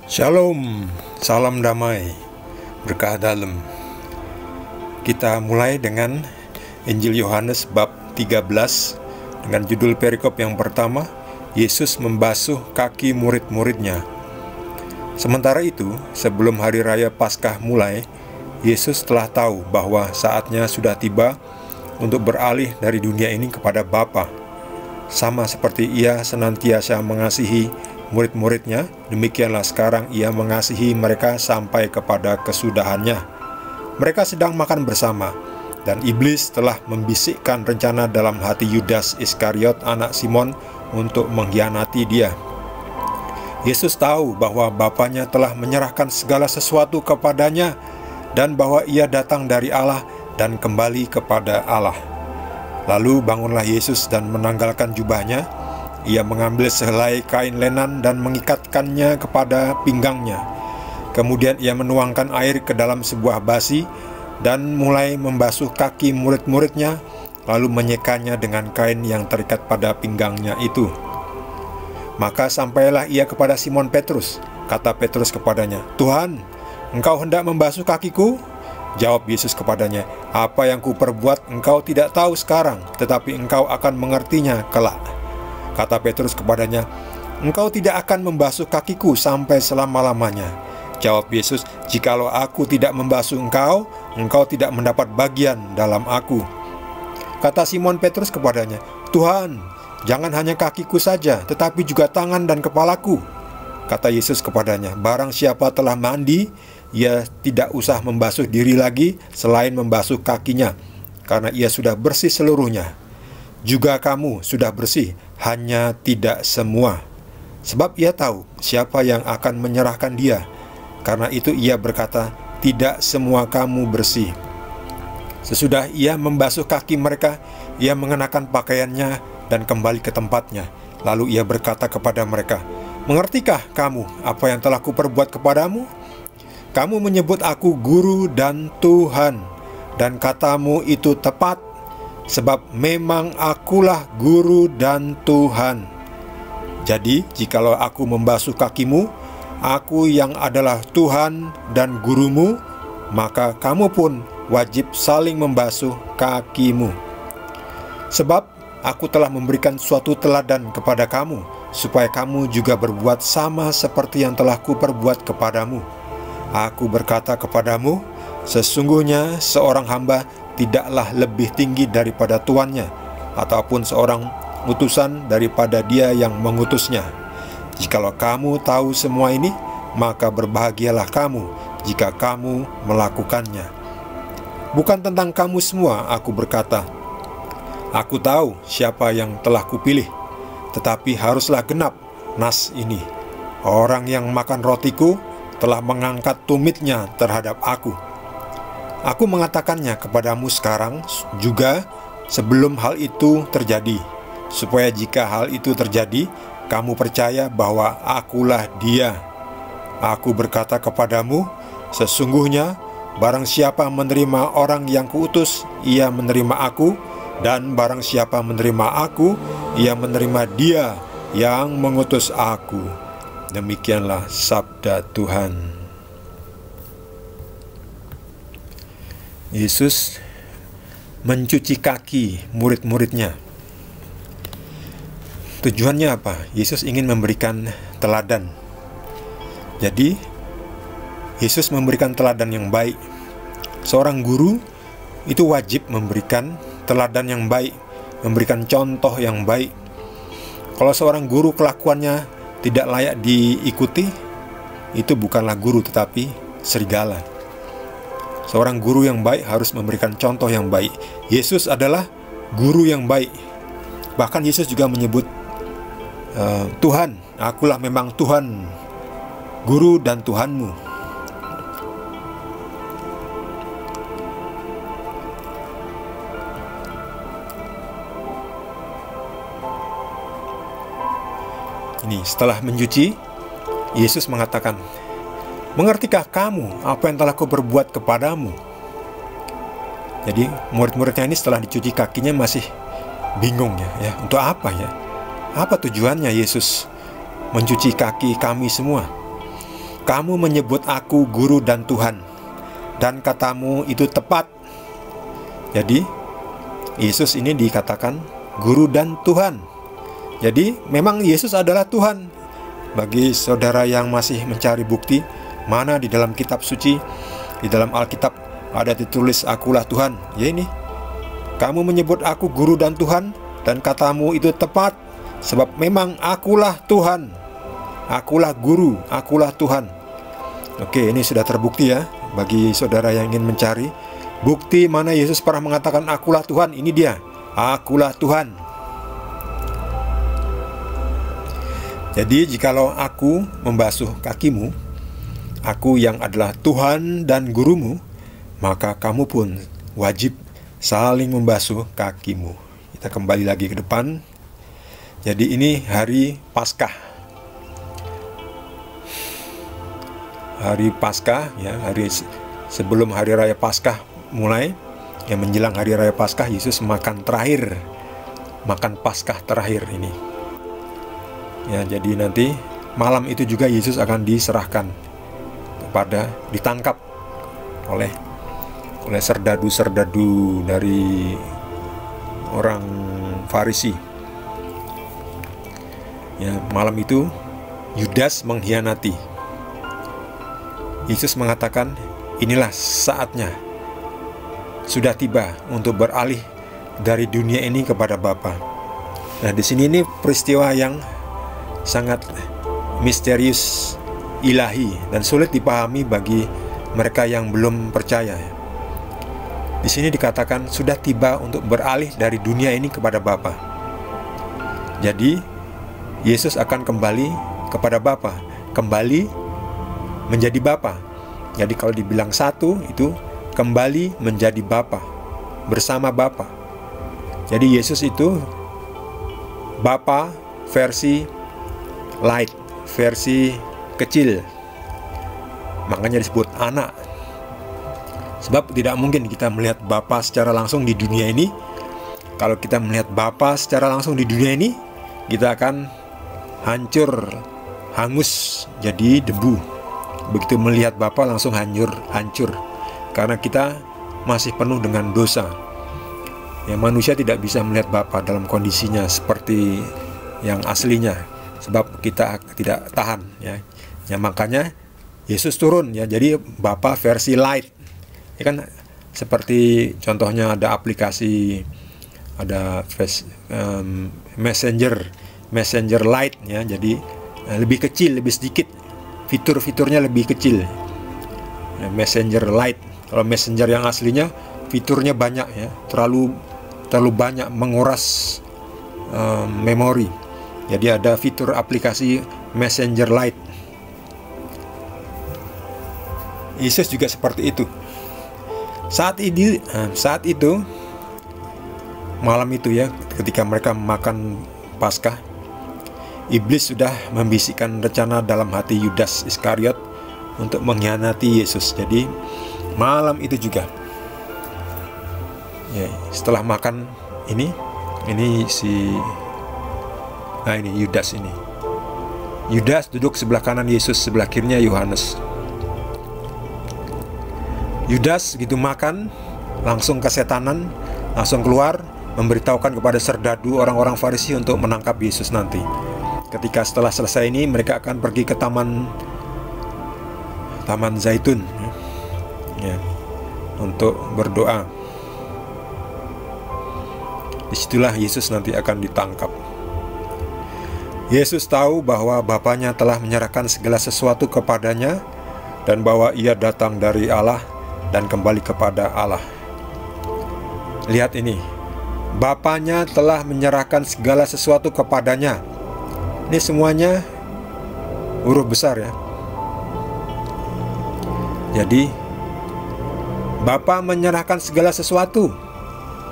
Shalom, salam damai, berkah dalam. Kita mulai dengan Injil Yohanes bab 13 dengan judul perikop yang pertama, Yesus membasuh kaki murid-muridnya. Sementara itu, sebelum hari raya Paskah mulai, Yesus telah tahu bahwa saatnya sudah tiba untuk beralih dari dunia ini kepada Bapa. Sama seperti Ia senantiasa mengasihi murid-muridnya, demikianlah sekarang Ia mengasihi mereka sampai kepada kesudahannya. Mereka sedang makan bersama, dan iblis telah membisikkan rencana dalam hati Yudas Iskariot anak Simon untuk mengkhianati Dia. Yesus tahu bahwa Bapanya telah menyerahkan segala sesuatu kepadanya, dan bahwa Ia datang dari Allah dan kembali kepada Allah. Lalu bangunlah Yesus dan menanggalkan jubahnya. Ia mengambil sehelai kain lenan dan mengikatkannya kepada pinggangnya. Kemudian ia menuangkan air ke dalam sebuah basi dan mulai membasuh kaki murid-muridnya, lalu menyekanya dengan kain yang terikat pada pinggangnya itu. Maka sampailah ia kepada Simon Petrus. Kata Petrus kepadanya, "Tuhan, Engkau hendak membasuh kakiku?" Jawab Yesus kepadanya, "Apa yang kuperbuat engkau tidak tahu sekarang, tetapi engkau akan mengertinya kelak." Kata Petrus kepadanya, "Engkau tidak akan membasuh kakiku sampai selama-lamanya." Jawab Yesus, "Jikalau aku tidak membasuh engkau, engkau tidak mendapat bagian dalam aku." Kata Simon Petrus kepadanya, "Tuhan, jangan hanya kakiku saja, tetapi juga tangan dan kepalaku." Kata Yesus kepadanya, "Barang siapa telah mandi, ia tidak usah membasuh diri lagi selain membasuh kakinya, karena ia sudah bersih seluruhnya. Juga kamu sudah bersih, hanya tidak semua." Sebab ia tahu siapa yang akan menyerahkan dia. Karena itu ia berkata, "Tidak semua kamu bersih." Sesudah ia membasuh kaki mereka, ia mengenakan pakaiannya dan kembali ke tempatnya. Lalu ia berkata kepada mereka, "Mengertikah kamu apa yang telah kuperbuat kepadamu? Kamu menyebut aku guru dan Tuhan, dan katamu itu tepat, sebab memang akulah guru dan Tuhan. Jadi, jikalau aku membasuh kakimu, aku yang adalah Tuhan dan gurumu, maka kamu pun wajib saling membasuh kakimu. Sebab aku telah memberikan suatu teladan kepada kamu, supaya kamu juga berbuat sama seperti yang telah kuperbuat kepadamu. Aku berkata kepadamu, sesungguhnya seorang hamba tidaklah lebih tinggi daripada tuannya, ataupun seorang utusan daripada dia yang mengutusnya. Jikalau kamu tahu semua ini, maka berbahagialah kamu jika kamu melakukannya. Bukan tentang kamu semua aku berkata. Aku tahu siapa yang telah kupilih, tetapi haruslah genap nas ini. Orang yang makan rotiku telah mengangkat tumitnya terhadap aku. Aku mengatakannya kepadamu sekarang juga sebelum hal itu terjadi, supaya jika hal itu terjadi, kamu percaya bahwa akulah Dia. Aku berkata kepadamu, sesungguhnya barang siapa menerima orang yang kuutus, ia menerima aku, dan barang siapa menerima aku, ia menerima Dia yang mengutus aku." Demikianlah sabda Tuhan. Yesus mencuci kaki murid-muridnya. Tujuannya apa? Yesus ingin memberikan teladan. Jadi, Yesus memberikan teladan yang baik. Seorang guru itu wajib memberikan teladan yang baik, memberikan contoh yang baik. Kalau seorang guru kelakuannya tidak layak diikuti, itu bukanlah guru tetapi serigala. Seorang guru yang baik harus memberikan contoh yang baik. Yesus adalah guru yang baik. Bahkan Yesus juga menyebut Tuhan, akulah memang Tuhan, guru dan Tuhanmu. Ini setelah mencuci, Yesus mengatakan, "Mengertikah kamu apa yang telah kuperbuat kepadamu?" Jadi murid-muridnya ini setelah dicuci kakinya masih bingung ya, untuk apa ya? Apa tujuannya Yesus mencuci kaki kami semua? kamu menyebut aku guru dan Tuhan, dan katamu itu tepat. Jadi Yesus ini dikatakan guru dan Tuhan. Jadi memang Yesus adalah Tuhan. Bagi saudara yang masih mencari bukti, mana di dalam kitab suci, di dalam Alkitab ada ditulis akulah Tuhan. Ya ini, kamu menyebut aku guru dan Tuhan, dan katamu itu tepat, sebab memang akulah Tuhan, akulah guru, akulah Tuhan. Oke, ini sudah terbukti ya. Bagi saudara yang ingin mencari bukti mana Yesus pernah mengatakan akulah Tuhan, ini dia, akulah Tuhan. Jadi jikalau aku membasuh kakimu, aku yang adalah Tuhan dan gurumu, maka kamu pun wajib saling membasuh kakimu. Kita kembali lagi ke depan. Jadi ini hari Paskah. Hari Paskah ya, hari sebelum hari raya Paskah mulai, yang menjelang hari raya Paskah, Yesus makan terakhir, makan Paskah terakhir ini. Ya, jadi nanti malam itu juga Yesus akan diserahkan ditangkap oleh serdadu-serdadu dari orang Farisi. Ya, malam itu Yudas mengkhianati. Yesus mengatakan, inilah saatnya, sudah tiba untuk beralih dari dunia ini kepada Bapa. Nah, di sini ini peristiwa yang sangat misterius, ilahi, dan sulit dipahami bagi mereka yang belum percaya. Di sini dikatakan sudah tiba untuk beralih dari dunia ini kepada Bapa. Jadi Yesus akan kembali kepada Bapa, kembali menjadi Bapa. Jadi kalau dibilang satu, itu kembali menjadi Bapa, bersama Bapa. Jadi Yesus itu Bapa versi light, versi kecil. Makanya disebut anak. Sebab tidak mungkin kita melihat Bapa secara langsung di dunia ini. Kalau kita melihat Bapa secara langsung di dunia ini, kita akan hancur, hangus, jadi debu. Begitu melihat Bapa langsung hancur. Karena kita masih penuh dengan dosa. Ya, manusia tidak bisa melihat Bapa dalam kondisinya seperti yang aslinya, sebab kita tidak tahan ya. Ya, makanya Yesus turun ya, jadi Bapa versi light. Ya kan, seperti contohnya ada aplikasi, ada messenger light ya, jadi lebih kecil, lebih sedikit, fitur-fiturnya lebih kecil ya, messenger light. Kalau messenger yang aslinya fiturnya banyak ya, terlalu banyak, menguras memori. Jadi ada fitur aplikasi messenger light. Yesus juga seperti itu. Saat itu malam itu ya, ketika mereka makan Paskah, iblis sudah membisikkan rencana dalam hati Yudas Iskariot untuk mengkhianati Yesus. Jadi malam itu juga ya, setelah makan ini Yudas ini. Yudas duduk sebelah kanan Yesus, sebelah kirinya Yohanes. Yudas gitu makan, langsung kesetanan, langsung keluar, memberitahukan kepada serdadu orang-orang Farisi untuk menangkap Yesus nanti. Ketika setelah selesai ini, mereka akan pergi ke Taman Zaitun ya, untuk berdoa. Disitulah Yesus nanti akan ditangkap. Yesus tahu bahwa Bapanya telah menyerahkan segala sesuatu kepadanya, dan bahwa ia datang dari Allah dan kembali kepada Allah. Lihat ini, Bapanya telah menyerahkan segala sesuatu kepadanya. Ini semuanya huruf besar ya. Jadi Bapa menyerahkan segala sesuatu,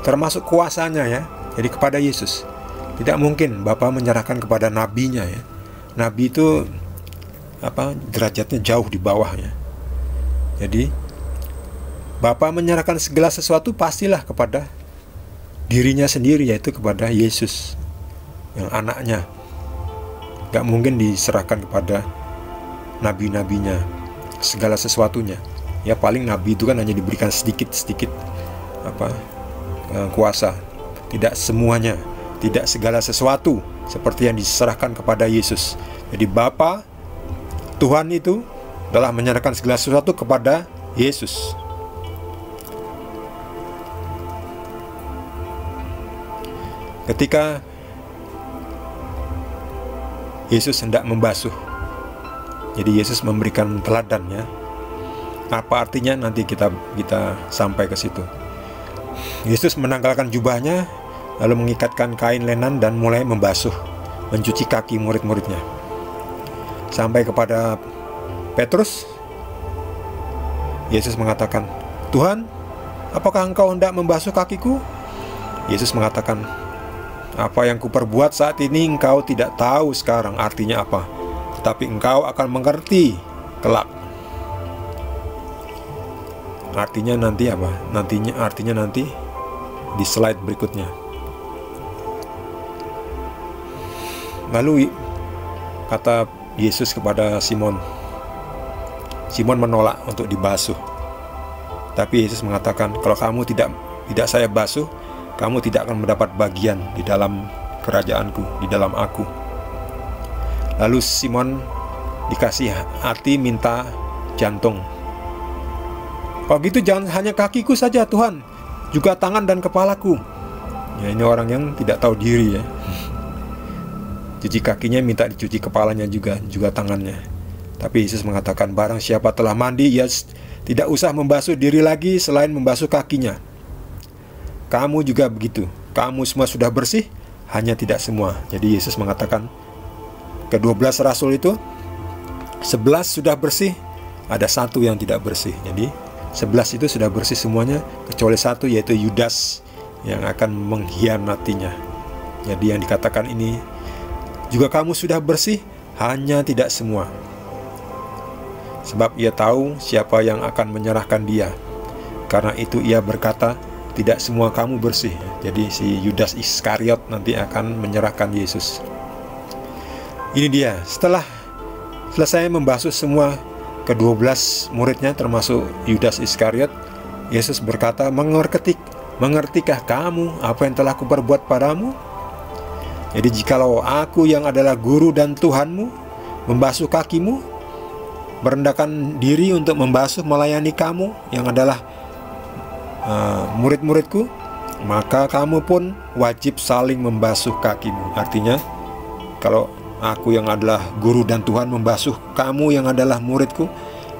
termasuk kuasanya ya, jadi kepada Yesus. Tidak mungkin Bapa menyerahkan kepada nabinya ya. Nabi itu derajatnya jauh di bawah ya. Jadi Bapa menyerahkan segala sesuatu pastilah kepada dirinya sendiri, yaitu kepada Yesus yang anaknya. Gak mungkin diserahkan kepada nabi-nabinya, segala sesuatunya. Ya paling nabi itu kan hanya diberikan sedikit-sedikit kuasa, tidak semuanya, tidak segala sesuatu seperti yang diserahkan kepada Yesus. Jadi Bapa Tuhan itu telah menyerahkan segala sesuatu kepada Yesus. Ketika Yesus hendak membasuh, jadi Yesus memberikan teladannya. Apa artinya nanti kita sampai ke situ. Yesus menanggalkan jubahnya, lalu mengikatkan kain lenan dan mulai membasuh, mencuci kaki murid-muridnya. Sampai kepada Petrus, Yesus mengatakan, "Tuhan, apakah engkau hendak membasuh kakiku?" Yesus mengatakan, "Apa yang kuperbuat saat ini engkau tidak tahu sekarang artinya apa, tetapi engkau akan mengerti kelak." Artinya nanti apa? Artinya nanti di slide berikutnya. Lalu kata Yesus kepada Simon. Simon menolak untuk dibasuh. Tapi Yesus mengatakan, "Kalau kamu tidak saya basuh, kamu tidak akan mendapat bagian di dalam kerajaanku, di dalam aku." Lalu Simon dikasih hati minta jantung. "Oh gitu, jangan hanya kakiku saja Tuhan, juga tangan dan kepalaku." Ya, ini orang yang tidak tahu diri ya. Cuci kakinya minta dicuci kepalanya juga tangannya. Tapi Yesus mengatakan, barang siapa telah mandi, ia tidak usah membasuh diri lagi selain membasuh kakinya. Kamu juga begitu, kamu semua sudah bersih, hanya tidak semua. Jadi Yesus mengatakan, ke-12 rasul itu 11 sudah bersih, ada satu yang tidak bersih. Jadi 11 itu sudah bersih semuanya, kecuali satu, yaitu Yudas yang akan mengkhianatinya. Jadi yang dikatakan ini, juga kamu sudah bersih, hanya tidak semua. Sebab ia tahu siapa yang akan menyerahkan dia. Karena itu ia berkata, tidak semua kamu bersih. Jadi si Yudas Iskariot nanti akan menyerahkan Yesus. Ini dia, setelah selesai membasuh semua ke-12 muridnya termasuk Yudas Iskariot, Yesus berkata, mengertikah kamu apa yang telah kuperbuat padamu? Jadi jikalau aku yang adalah guru dan Tuhanmu membasuh kakimu, merendahkan diri untuk membasuh melayani kamu yang adalah murid-muridku, maka kamu pun wajib saling membasuh kakimu. Artinya, kalau aku yang adalah guru dan Tuhan membasuh kamu yang adalah muridku,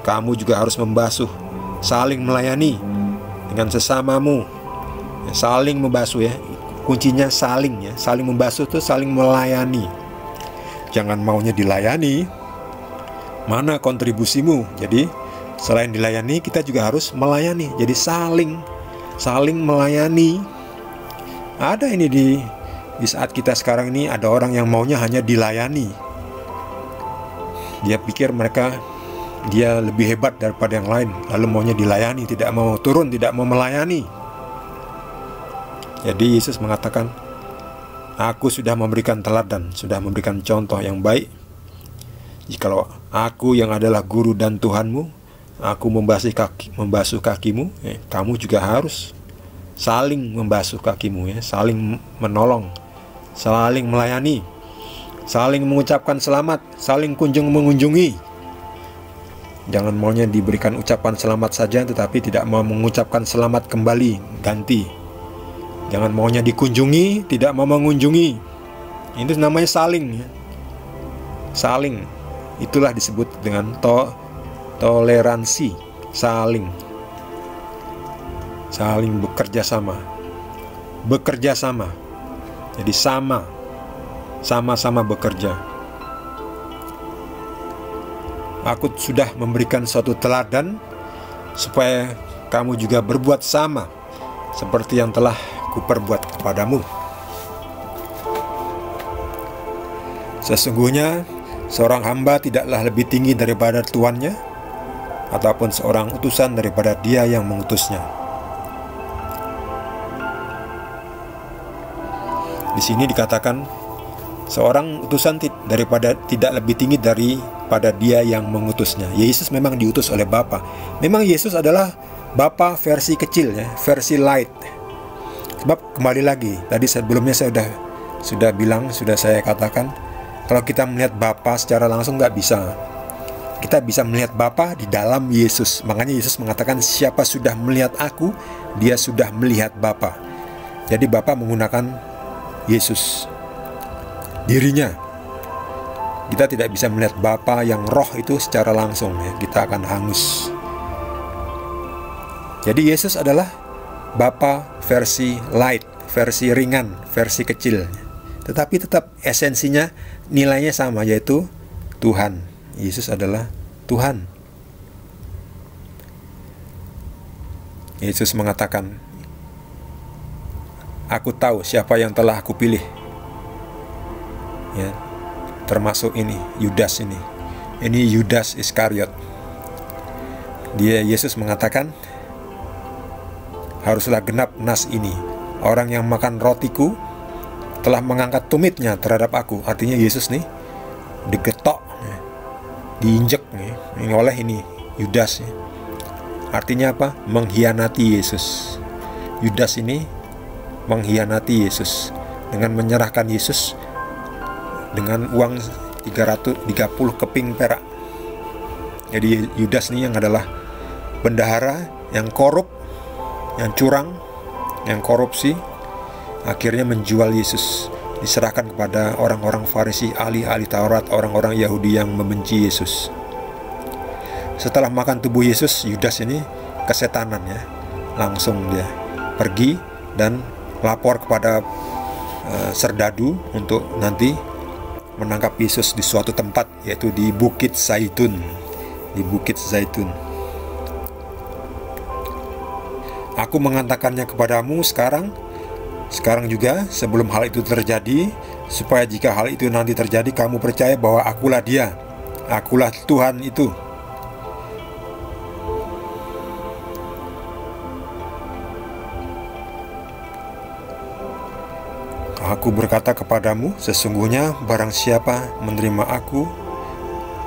kamu juga harus membasuh, saling melayani dengan sesamamu. Saling membasuh ya, kuncinya saling ya. Saling membasuh itu saling melayani. Jangan maunya dilayani, mana kontribusimu. Jadi selain dilayani, kita juga harus melayani. Jadi saling melayani. Ada ini di saat kita sekarang ini, ada orang yang maunya hanya dilayani. Dia pikir dia lebih hebat daripada yang lain, lalu maunya dilayani, tidak mau turun, tidak mau melayani. Jadi Yesus mengatakan, aku sudah memberikan teladan, sudah memberikan contoh yang baik. Jikalau aku yang adalah guru dan Tuhanmu, aku membasuh kakimu, kamu juga harus saling membasuh kakimu ya, saling menolong, saling melayani, saling mengucapkan selamat, saling mengunjungi. Jangan maunya diberikan ucapan selamat saja tetapi tidak mau mengucapkan selamat kembali, ganti. Jangan maunya dikunjungi, tidak mau mengunjungi. Itu namanya saling ya. Saling, itulah disebut dengan toleransi. Saling bekerja sama. Jadi sama-sama bekerja. Aku sudah memberikan suatu teladan supaya kamu juga berbuat sama seperti yang telah kuperbuat kepadamu. Sesungguhnya seorang hamba tidaklah lebih tinggi daripada tuannya, ataupun seorang utusan daripada dia yang mengutusnya. Di sini dikatakan seorang utusan tidak lebih tinggi dari pada Dia yang mengutusnya. Yesus memang diutus oleh Bapa. Memang Yesus adalah Bapa versi kecil, ya, versi light. Sebab kembali lagi, tadi sebelumnya saya sudah bilang, sudah saya katakan, kalau kita melihat Bapa secara langsung nggak bisa. Kita bisa melihat Bapa di dalam Yesus. Makanya Yesus mengatakan, siapa sudah melihat aku, dia sudah melihat Bapa. Jadi Bapa menggunakan Yesus, dirinya. Kita tidak bisa melihat Bapa yang roh itu secara langsung, ya. Kita akan hangus. Jadi Yesus adalah Bapa versi light, versi ringan, versi kecil. Tetapi tetap esensinya, nilainya sama, yaitu Tuhan. Yesus adalah Tuhan. Yesus mengatakan, aku tahu siapa yang telah aku pilih, ya, termasuk ini, Yudas ini. Ini Yudas Iskariot. Yesus mengatakan, haruslah genap nas ini. Orang yang makan rotiku telah mengangkat tumitnya terhadap aku. Artinya Yesus nih digetok, diinjek nih, oleh ini Yudas. Artinya apa? Mengkhianati Yesus. Yudas ini mengkhianati Yesus dengan menyerahkan Yesus dengan uang 330 keping perak. Jadi Yudas ini yang adalah bendahara yang korup, yang curang, yang korupsi, akhirnya menjual Yesus, diserahkan kepada orang-orang Farisi, ahli-ahli Taurat, orang-orang Yahudi yang membenci Yesus. Setelah makan tubuh Yesus, Yudas ini kesetanan, ya. Langsung dia pergi dan lapor kepada serdadu untuk nanti menangkap Yesus di suatu tempat, yaitu di Bukit Zaitun. Di Bukit Zaitun. Aku mengatakannya kepadamu sekarang juga, sebelum hal itu terjadi, supaya jika hal itu nanti terjadi, kamu percaya bahwa akulah Dia, akulah Tuhan itu. Aku berkata kepadamu, sesungguhnya barang siapa menerima aku,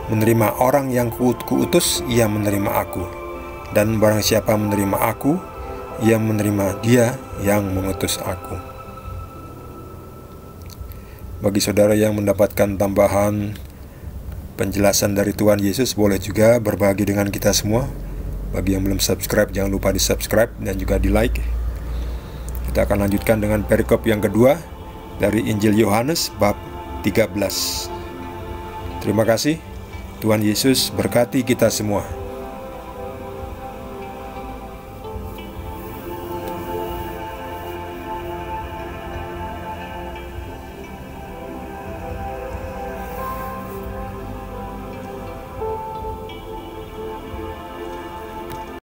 menerima orang yang kuutus, ia menerima aku. Dan barang siapa menerima aku, ia menerima Dia yang mengutus aku. Bagi saudara yang mendapatkan tambahan penjelasan dari Tuhan Yesus, boleh juga berbagi dengan kita semua. Bagi yang belum subscribe, jangan lupa di subscribe dan juga di like. Kita akan lanjutkan dengan perikop yang kedua dari Injil Yohanes bab 13. Terima kasih. Tuhan Yesus berkati kita semua.